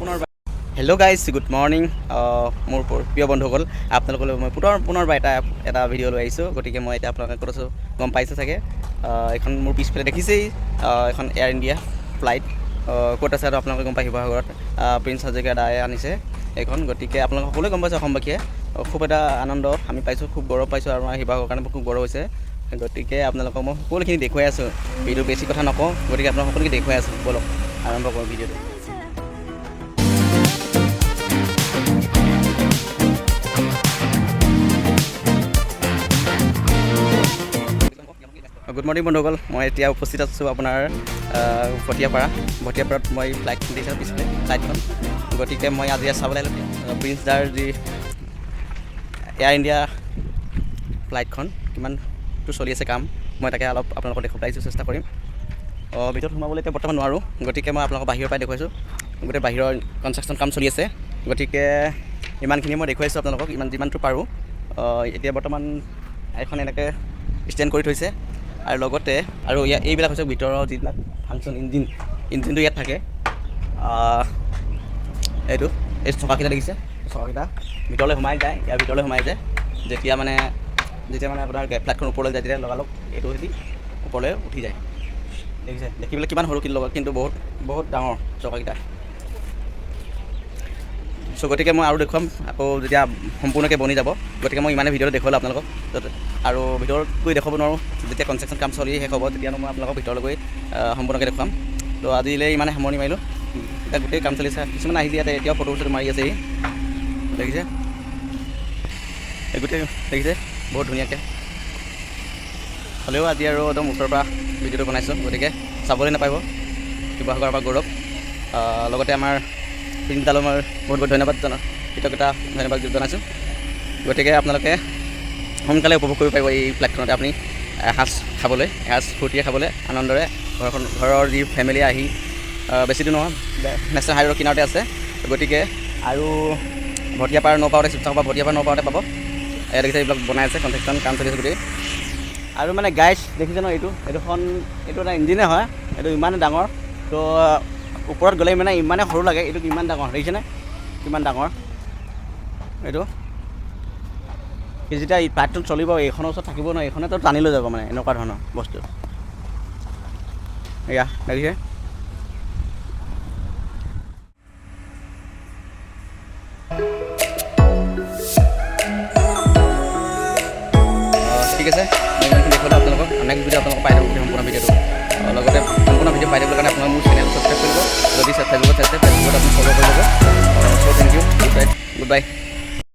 পুনৰ hello' guys good morning মোৰ প্ৰিয় বন্ধুসকল আপোনালোকলৈ মই পুনৰবাৰ এটা ভিডিঅ' লৈ আহিছোঁ গতিকে মই এতিয়া আপোনালোকে ক'ত আছোঁ গম পাইছে চাগে এখন মোৰ পিছফালে দেখিছেই এখন এয়াৰ ইণ্ডিয়া ফ্লাইট ক'ত আছে আৰু আপোনালোকে গম পাই শিৱসাগৰত প্ৰিন্স হাজৰিকা দায়ে আনিছে এইখন গতিকে আপোনালোকে সকলোৱে গম পাইছে অসমবাসীয়ে খুব এটা আনন্দ আমি পাইছোঁ খুব গৌৰৱ পাইছোঁ আৰু আমাৰ শিৱসাগৰৰ কাৰণে খুব গৌৰৱ হৈছে গতিকে আপোনালোকক মই সকলোখিনি দেখুৱাই আছোঁ ভিডিঅ' বেছি কথা নকওঁ গতিকে আপোনালোক সকলোকে দেখুৱাই আছোঁ বলক আৰম্ভ কৰোঁ ভিডিঅ'টো গুড মৰ্ণিং বন্ধুসকল মই এতিয়া উপস্থিত আছোঁ আপোনাৰ ভটিয়াপাৰাত মই ফ্লাইটখন দেখিছোঁ পিছফালে ফ্লাইটখন গতিকে মই আজি চাবলৈ আহিলোঁ প্ৰিন্স দাৰ যি এয়াৰ ইণ্ডিয়া ফ্লাইটখন কিমানটো চলি আছে কাম মই তাকে অলপ আপোনালোকক দেখুৱাই চেষ্টা কৰিম ভিতৰত সোমাবলৈ এতিয়া বৰ্তমান নোৱাৰোঁ গতিকে মই আপোনালোকক বাহিৰৰ পৰাই দেখুৱাইছোঁ গোটেই বাহিৰৰ কনষ্ট্ৰাকশ্যন কাম চলি আছে গতিকে ইমানখিনি মই দেখুৱাইছোঁ আপোনালোকক যিমানটো পাৰোঁ এতিয়া বৰ্তমান এখন এনেকৈ ষ্টেণ্ড কৰি থৈছে আৰু লগতে আৰু এইবিলাক হৈছে ভিতৰৰ যিবিলাক ফাংচন ইঞ্জিনটো ইয়াত থাকে এই চকাকেইটা দেখিছে চকাকেইটা ভিতৰলৈ সোমাই যায় ইয়াৰ ভিতৰলৈ সোমাই যায় যেতিয়া মানে আপোনাৰ ফ্লাইটখন ওপৰলৈ যায় তেতিয়া লগালগ এইটো যদি ওপৰলৈ উঠি যায় দেখিছে দেখিবলৈ কিমান সৰু কিন্তু বহুত ডাঙৰ চকাকেইটা চ' গতিকে মই আৰু দেখুৱাম আকৌ যেতিয়া সম্পূৰ্ণকৈ বনি যাব গতিকে মই ইমানে ভিডিঅ'টো দেখুৱালোঁ আপোনালোকক আৰু ভিতৰত গৈ দেখুৱাব নোৱাৰোঁ যেতিয়া কনষ্ট্ৰাকশ্যন কাম চলি শেষ হ'ব তেতিয়া মই আপোনালোকক ভিতৰলৈ গৈ সম্পূৰ্ণকৈ দেখুৱাম তো আজিলৈ ইমানে সামৰণি মাৰিলোঁ এতিয়া গোটেই কাম চলিছে কিছুমান আহিছে ইয়াতে এতিয়াও ফটো মাৰি আছে দেখিছে গোটেই দেখিছে বহুত ধুনীয়াকৈ হ'লেও আজি আৰু একদম ওচৰৰ পৰা ভিডিঅ'টো বনাইছোঁ গতিকে চাবলৈ নাপাব শিৱসাগৰৰ পৰা গৌৰৱ লগতে আমাৰ প্ৰিন্সদালৈ মই বহুত ধন্যবাদ কৃতজ্ঞতা ধন্যবাদ জনাইছোঁ গতিকে আপোনালোকে সোনকালে উপভোগ কৰিব পাৰিব এই ফ্লাইটখনতে আপুনি এসাঁজ ফূৰ্তিৰে খাবলৈ আনন্দৰে ঘৰৰ যি ফেমিলি আহি বেছি দূৰ নহয় নেশ্যনেল হাইৱেৰ কিনাৰতে আছে গতিকে আৰু ভটিয়াপাৰা নপাওঁতে শিৱসাগৰ পৰা ভটিয়াপাৰা নপাওঁতে পাব ইয়াত দেখিছে এইবিলাক বনাই আছে কনষ্ট্ৰাকশ্যন কাম চলি আছে গোটেই আৰু মানে গাইজ দেখিছে ন এইটো এটা ইঞ্জিনে হয় এইটো ইমানে ডাঙৰ তো ওপৰত গ'লে মানে ইমানে সৰু লাগে এইটো কিমান ডাঙৰ দেখিছেনে কিমান ডাঙৰ এইটো যেতিয়া ফ্লাইটটো চলিব এইখনৰ ওচৰত থাকিব নহয় এইখনেতো টানি লৈ যাব মানে এনেকুৱা ধৰণৰ বস্তু এয়া দেখিছে ঠিক আছে মই ইমানখিনি দেখুৱালোঁ আপোনালোকক নেক্সট ভিডিঅ' আপোনালোকক পাই যাব সম্পূৰ্ণ ভিডিঅ'টো লগতে সম্পূৰ্ণ ভিডিঅ' পাই দিবৰ কাৰণে আপোনালোকে মোৰ চেনেল ছাবস্ক্ৰাইব কৰিব যদি ফেচবুকত চাইছে ফেচবুকত আপুনি ফ'ল' কৰি ল'ব চ' থেংক ইউ গুড বাই